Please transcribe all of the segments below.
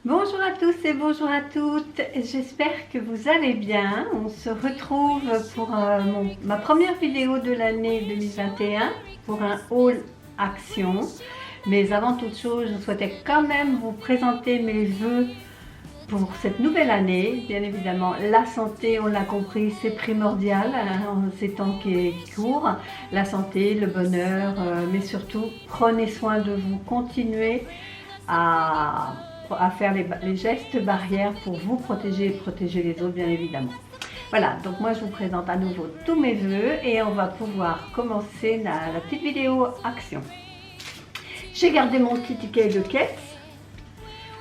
Bonjour à tous et bonjour à toutes, j'espère que vous allez bien. On se retrouve pour ma première vidéo de l'année 2021 pour un haul action. Mais avant toute chose, je souhaitais quand même vous présenter mes vœux pour cette nouvelle année. Bien évidemment, la santé, on l'a compris, c'est primordial en ces temps qui courent. La santé, le bonheur, mais surtout, prenez soin de vous, continuez à faire les gestes barrières pour vous protéger et protéger les autres, bien évidemment. Voilà, donc moi je vous présente à nouveau tous mes vœux et on va pouvoir commencer la petite vidéo action. J'ai gardé mon petit ticket de caisse.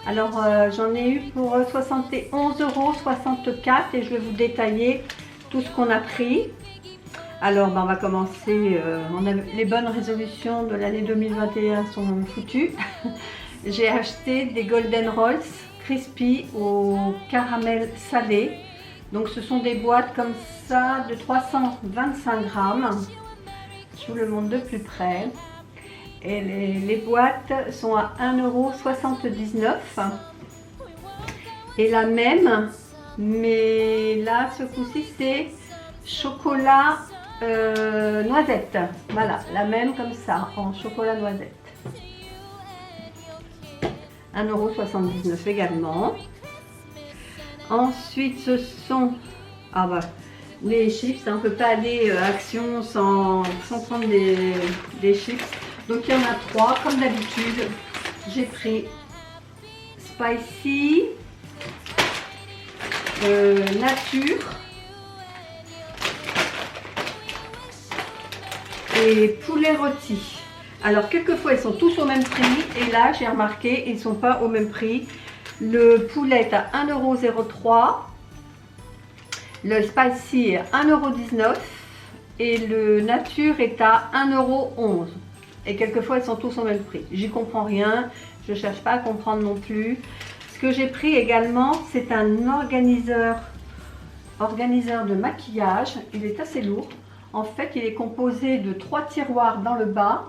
Alors j'en ai eu pour 71,64 € et je vais vous détailler tout ce qu'on a pris. Alors on va commencer, les bonnes résolutions de l'année 2021 sont foutues. J'ai acheté des Golden Rolls Crispy au caramel salé. Donc ce sont des boîtes comme ça de 325 grammes. Je vous le montre de plus près. Et les boîtes sont à 1,79 €. Et la même, mais là ce coup-ci c'est chocolat noisette. Voilà, la même comme ça, en chocolat noisette. 1,79 € également. Ensuite, ce sont les chips. On ne peut pas aller action sans prendre des chips. Donc, il y en a 3, comme d'habitude. J'ai pris Spicy, Nature et Poulet Rôti. Alors quelquefois ils sont tous au même prix et là j'ai remarqué ils ne sont pas au même prix. Le poulet est à 1,03 €, le spicy est 1,19 € et le nature est à 1,11 €. Et quelquefois ils sont tous au même prix. J'y comprends rien, je ne cherche pas à comprendre non plus. Ce que j'ai pris également, c'est un organiseur de maquillage. Il est assez lourd. En fait il est composé de 3 tiroirs dans le bas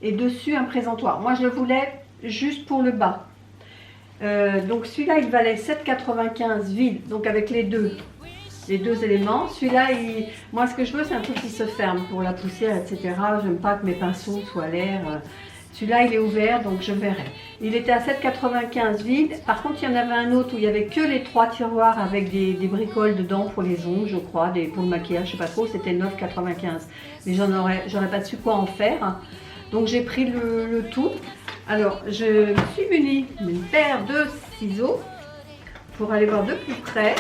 et dessus un présentoir. Moi je le voulais juste pour le bas. Donc celui-là il valait 7,95 € vide, donc avec les deux éléments. Celui-là, moi ce que je veux c'est un truc qui se ferme pour la poussière, etc. J'aime pas que mes pinceaux soient à l'air. Celui-là il est ouvert, donc je verrai. Il était à 7,95 € vide. Par contre il y en avait un autre où il n'y avait que les 3 tiroirs avec des bricoles dedans pour les ongles, je crois, pour le maquillage, je sais pas trop, c'était 9,95 €. Mais j'aurais pas su quoi en faire. Donc j'ai pris le tout. Alors je me suis munie d'une paire de ciseaux pour aller voir de plus près,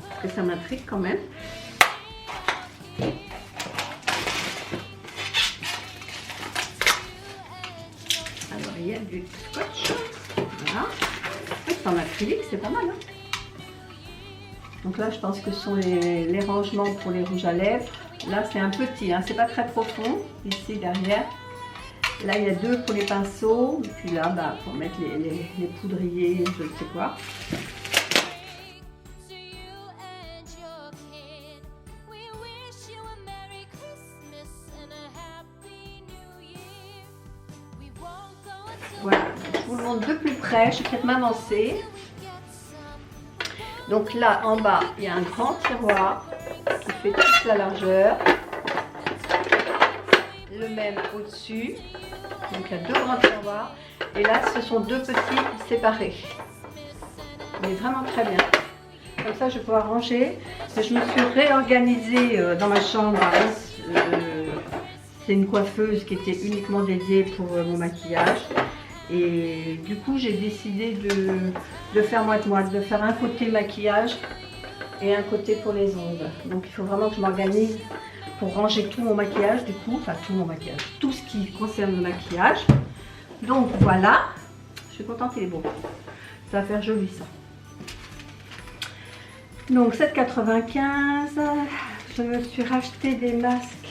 parce que ça m'intrigue quand même. Alors il y a du scotch, voilà. C'est en acrylique, c'est pas mal. Hein, donc là je pense que ce sont les rangements pour les rouges à lèvres. Là c'est un petit, hein, c'est pas très profond, ici derrière. Là, il y a 2 pour les pinceaux. Et puis là, pour mettre les poudriers, je ne sais quoi. Voilà, je vous le montre de plus près. Je vais peut-être m'avancer. Donc là, en bas, il y a un grand tiroir qui fait toute la largeur. Le même au-dessus. Donc il y a 2 grands tiroirs et là ce sont 2 petits séparés. Mais vraiment très bien. Comme ça je vais pouvoir ranger. Je me suis réorganisée dans ma chambre. C'est une coiffeuse qui était uniquement dédiée pour mon maquillage. Et du coup j'ai décidé de faire moite-moite, de faire un côté maquillage et un côté pour les ongles. Donc il faut vraiment que je m'organise pour ranger tout mon maquillage, du coup, enfin tout mon maquillage, tout ce qui concerne le maquillage. Donc voilà, je suis contente, il est beau. Ça va faire joli ça. Donc 7,95 €, je me suis racheté des masques,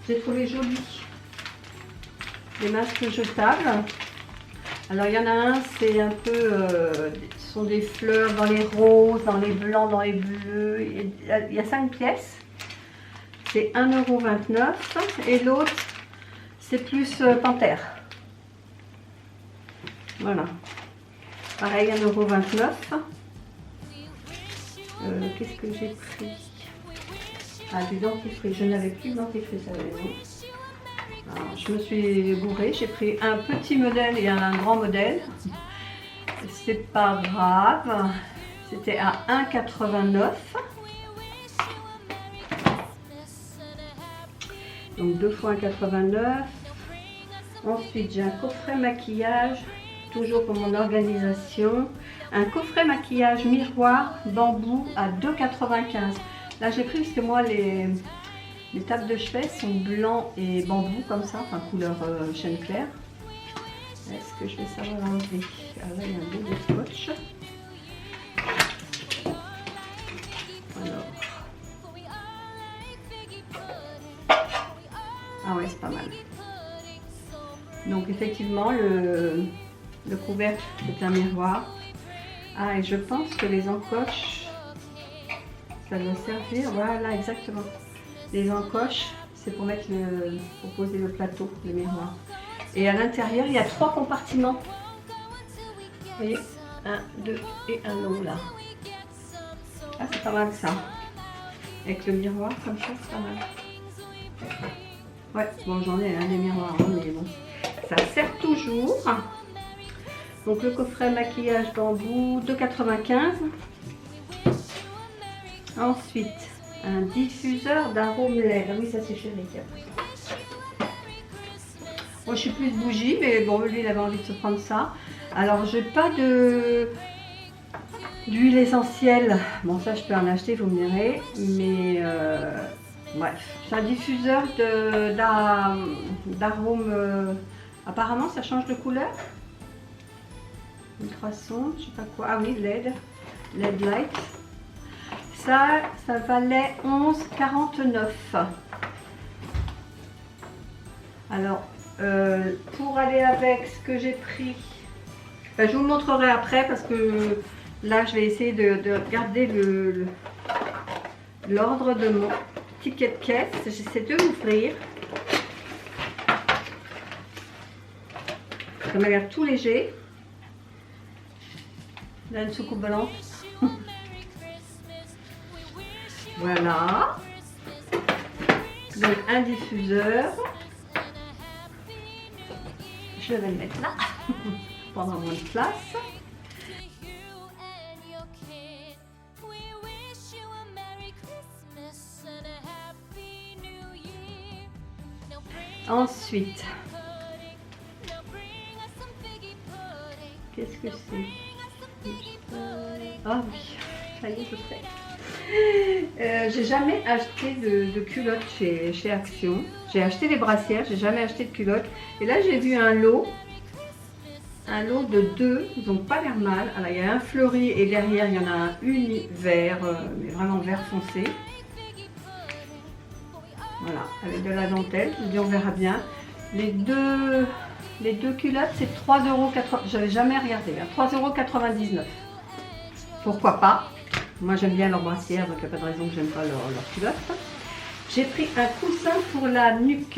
j'ai trouvé jolis. Des masques jetables. Alors il y en a un, c'est un peu, ce sont des fleurs dans les roses, dans les blancs, dans les bleus. Il y a 5 pièces. C'est 1,29 € et l'autre c'est plus panthère. Voilà. Pareil, 1,29 €. Qu'est-ce que j'ai pris? Ah, du dentifrice. Je n'avais plus de dentifrice à la maison. Alors, je me suis bourrée. J'ai pris un petit modèle et un grand modèle. C'est pas grave. C'était à 1,89 €. Donc 2 fois 1,89 €. Ensuite, j'ai un coffret maquillage, toujours pour mon organisation. Un coffret maquillage miroir bambou à 2,95 €. Là, j'ai pris parce que moi, les tables de chevet sont blancs et bambou comme ça, enfin couleur chêne clair. Est-ce que je vais savoir l'enlever? Ah là, il y a un bout de scotch. Alors. Ah ouais, c'est pas mal. Donc effectivement, le couvercle, c'est un miroir. Ah, et je pense que les encoches, ça doit servir, voilà, exactement. Les encoches, c'est pour mettre pour poser le plateau, le miroir. Et à l'intérieur, il y a 3 compartiments. Vous voyez, 1, 2 et un autre là. Ah, c'est pas mal ça. Avec le miroir comme ça, c'est pas mal. Ouais, bon, j'en ai des miroirs, hein, mais bon, ça sert toujours. Donc le coffret maquillage bambou, 2,95 €. Ensuite, un diffuseur d'arôme LED. Ah oui, ça c'est chéri. Moi, je suis plus bougie, mais bon, lui, il avait envie de se prendre ça. Alors, j'ai pas d'huile essentielle. Bon, ça, je peux en acheter, vous me direz. Mais bref, c'est un diffuseur d'arôme. Apparemment, ça change de couleur. Ultrason, je sais pas quoi. Ah oui, LED light. Ça valait 11,49 €. Alors, pour aller avec ce que j'ai pris, ben, je vous le montrerai après parce que là, je vais essayer de garder l'ordre de mon ticket de caisse. J'essaie de l'ouvrir. Ça m'a l'air tout léger. Là, une soucoupe volante. Voilà. Donc, un diffuseur. Je vais le mettre là, pour avoir moins de place. Ensuite, qu'est-ce que c'est? Ah oui, ça y est, je sais. J'ai jamais acheté de culottes chez Action. J'ai acheté des brassières, j'ai jamais acheté de culottes. Et là, j'ai vu un lot de 2. Ils n'ont pas l'air mal. Alors, il y a un fleuri et derrière, il y en a un vert, mais vraiment vert foncé. Voilà, avec de la dentelle. Je dis, on verra bien. Les deux culottes, c'est 3,80 €. J'avais jamais regardé. 3,99 €. Pourquoi pas? Moi, j'aime bien leurs brassières, donc il n'y a pas de raison que j'aime pas leurs culottes. J'ai pris un coussin pour la nuque.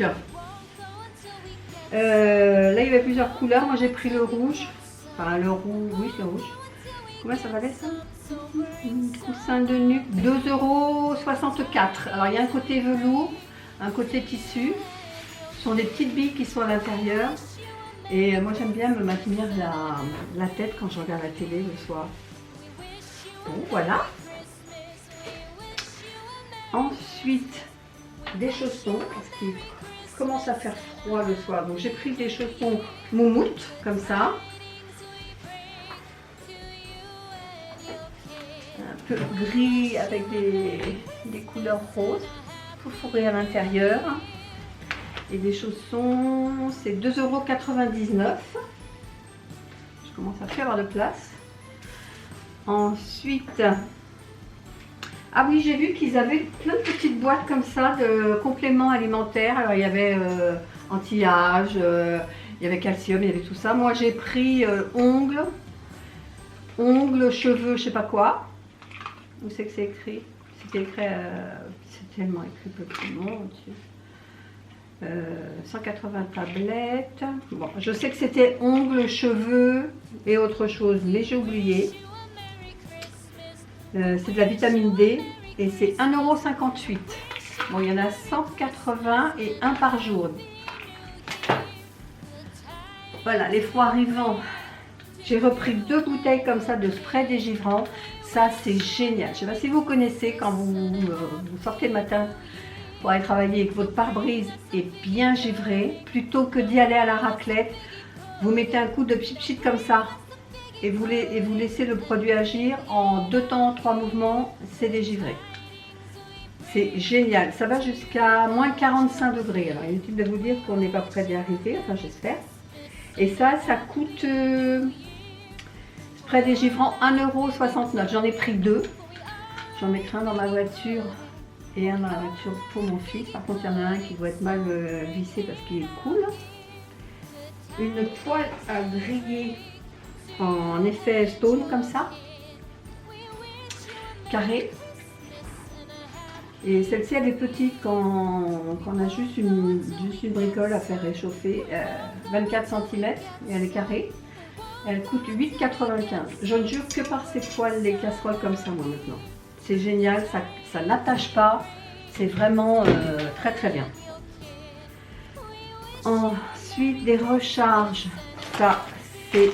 Là, il y avait plusieurs couleurs. Moi, j'ai pris le rouge. Enfin, le rouge, oui, c'est rouge. Combien ça valait ça? Coussin de nuque, 2,64 €. Alors, il y a un côté velours, un côté tissu. Ce sont des petites billes qui sont à l'intérieur. Et moi, j'aime bien me maintenir la tête quand je regarde la télé le soir. Bon, voilà. Ensuite, des chaussons, parce qu'il commence à faire froid le soir. Donc, j'ai pris des chaussons moumoute, comme ça. Un peu gris avec des couleurs roses, tout fourré à l'intérieur. Et des chaussons, c'est 2,99 €. Je commence à plus avoir de place. Ensuite, ah oui, j'ai vu qu'ils avaient plein de petites boîtes comme ça de compléments alimentaires. Alors, il y avait anti-âge, il y avait calcium, il y avait tout ça. Moi, j'ai pris ongles, cheveux, je sais pas quoi. Où c'est que c'est écrit? C'était écrit, c'est tellement écrit petit, mon Dieu. 180 tablettes. Bon, je sais que c'était ongles, cheveux et autre chose, mais j'ai oublié. C'est de la vitamine D et c'est 1,58 €. Bon, il y en a 180 et un par jour. Voilà, les froids arrivant. J'ai repris 2 bouteilles comme ça de spray dégivrant. Ça, c'est génial. Je ne sais pas si vous connaissez, quand vous sortez le matin pour aller travailler et que votre pare-brise est bien givré, plutôt que d'y aller à la raclette, vous mettez un coup de pchit comme ça et vous laissez le produit agir en 2 temps, 3 mouvements, c'est dégivré. C'est génial. Ça va jusqu'à moins 45 degrés. Alors, inutile de vous dire qu'on n'est pas près d'y arriver, enfin j'espère. Et ça coûte, spray dégivrant, 1,69 €. J'en ai pris 2. J'en mettrai un dans ma voiture et un dans la voiture pour mon fils. Par contre, il y en a un qui doit être mal vissé parce qu'il est cool. Une poêle à griller en effet stone comme ça, carré. Et celle-ci, elle est petite quand on a juste une bricole à faire réchauffer, 24 cm, et elle est carrée. Elle coûte 8,95 €. Je ne jure que par ces poêles, les casseroles comme ça, moi, maintenant. C'est génial, ça n'attache pas, c'est vraiment très très bien. Ensuite, des recharges. Ça, c'est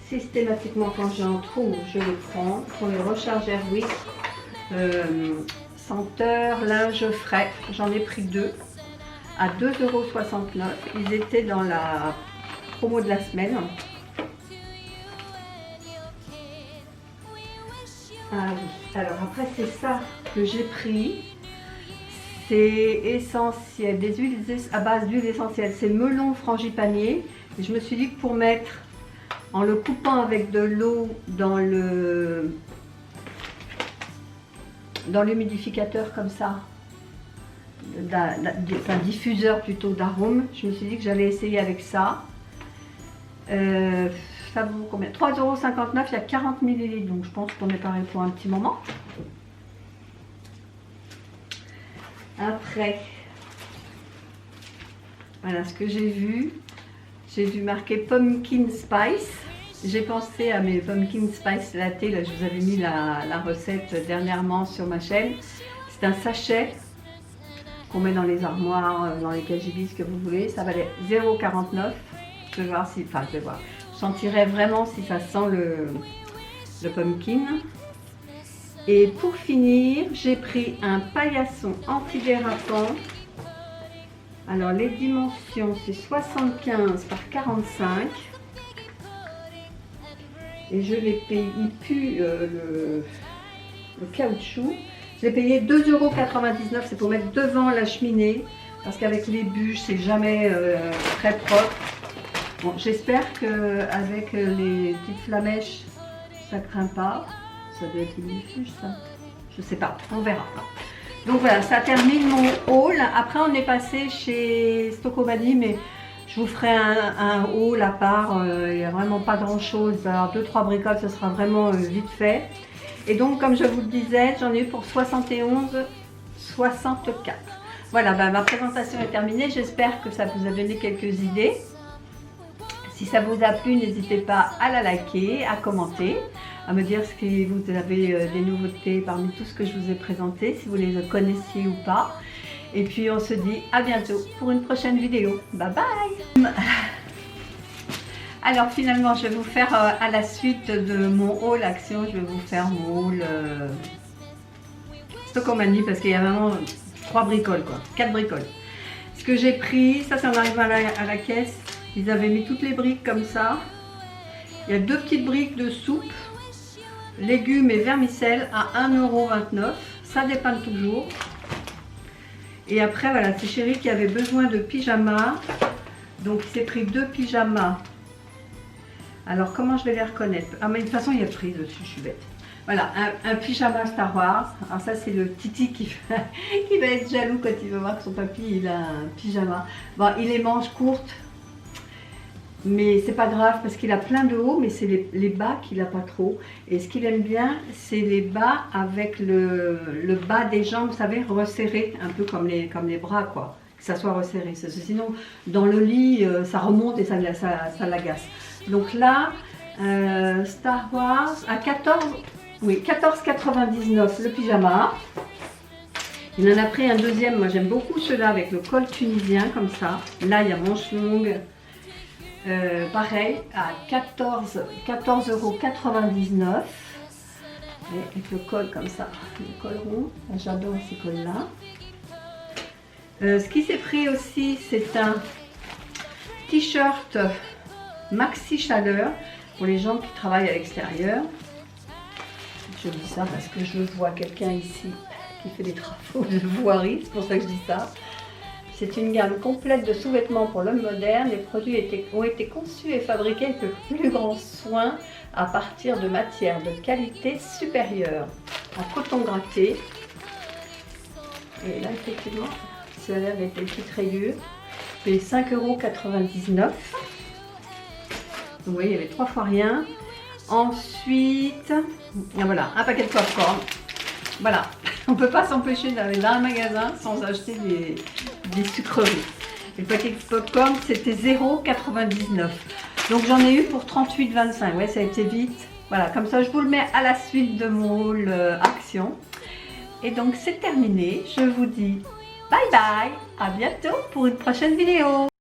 systématiquement quand j'en trouve, je les prends. Pour les recharges Airwick. Senteur, linge frais, j'en ai pris 2 à 2,69 €. Ils étaient dans la promo de la semaine. Ah oui, alors après c'est ça que j'ai pris. C'est essentiel, des huiles à base d'huile essentielle. C'est melon frangipanier. Et je me suis dit que pour mettre, en le coupant avec de l'eau dans l'humidificateur comme ça, un diffuseur plutôt d'arôme, je me suis dit que j'allais essayer avec ça. Ça vaut combien? 3,59 €, il y a 40 ml, donc je pense qu'on est pareil pour un petit moment. Après, voilà ce que j'ai vu. J'ai vu marqué Pumpkin Spice. J'ai pensé à mes Pumpkin Spice Latte, là je vous avais mis la recette dernièrement sur ma chaîne. C'est un sachet qu'on met dans les armoires, dans les KGB, ce que vous voulez. Ça valait 0,49 €. Je vais voir si, enfin je vais voir. Je sentirai vraiment si ça sent le pumpkin. Et pour finir, j'ai pris un paillasson antidérapant. Alors les dimensions, c'est 75 par 45. Et je l'ai payé, il pue le caoutchouc. Je l'ai payé 2,99 €, c'est pour mettre devant la cheminée, parce qu'avec les bûches, c'est jamais très propre. Bon, j'espère qu'avec les petites flamèches, ça craint pas. Ça doit être une fuge, ça. Je sais pas, on verra. Donc voilà, ça termine mon haul. Après, on est passé chez Stocomanie, mais je vous ferai un haul à part. Il n'y a vraiment pas grand chose. Alors 2-3 bricoles, ce sera vraiment vite fait. Et donc, comme je vous le disais, j'en ai eu pour 71,64. Voilà, ma présentation est terminée. J'espère que ça vous a donné quelques idées. Si ça vous a plu, n'hésitez pas à la liker, à commenter, à me dire si vous avez des nouveautés parmi tout ce que je vous ai présenté, si vous les connaissiez ou pas. Et puis on se dit à bientôt pour une prochaine vidéo. Bye bye. Alors finalement, je vais vous faire à la suite de mon haul action, je vais vous faire mon haul Stocomanie, parce qu'il y a vraiment 3 bricoles, quoi, 4 bricoles. Ce que j'ai pris, ça en arrive à la caisse. Ils avaient mis toutes les briques comme ça. Il y a 2 petites briques de soupe, légumes et vermicelles à 1,29 €. Ça dépanne toujours. Et après, voilà, c'est Chéri qui avait besoin de pyjamas. Donc, il s'est pris 2 pyjamas. Alors, comment je vais les reconnaître? Ah, mais de toute façon, il y a pris dessus, je suis bête. Voilà, un pyjama Star Wars. Alors ça, c'est le Titi qui va être jaloux quand il va voir que son papy, il a un pyjama. Bon, il les manches courtes. Mais c'est pas grave parce qu'il a plein de hauts, mais c'est les bas qu'il a pas trop. Et ce qu'il aime bien, c'est les bas avec le bas des jambes, vous savez, resserré, un peu comme les bras, quoi. que ça soit resserré. Sinon, dans le lit, ça remonte et ça l'agace. Donc là, Star Wars à 14,99 le pyjama. Il en a pris un deuxième, moi j'aime beaucoup ceux-là avec le col tunisien comme ça. Là il y a manche longue, pareil à 14,99 €. Avec le col comme ça, le col rond, j'adore ces cols-là. Ce qui s'est pris aussi, c'est un t-shirt maxi chaleur pour les gens qui travaillent à l'extérieur. Je dis ça parce que je vois quelqu'un ici qui fait des travaux de voirie, c'est pour ça que je dis ça. C'est une gamme complète de sous-vêtements pour l'homme moderne. Les produits ont été conçus et fabriqués avec le plus grand soin à partir de matières de qualité supérieure, en coton gratté. Et là, effectivement, ça a l'air d'être des petites rayures. C'est 5,99 €. Vous voyez, il y avait 3 fois rien. Ensuite, voilà, un paquet de popcorn. Voilà, on ne peut pas s'empêcher d'aller dans un magasin sans acheter des sucreries. Le paquet de popcorn, c'était 0,99 €. Donc j'en ai eu pour 38,25 €. Ouais, ça a été vite. Voilà, comme ça, je vous le mets à la suite de mon haul action. Et donc, c'est terminé. Je vous dis bye bye. À bientôt pour une prochaine vidéo.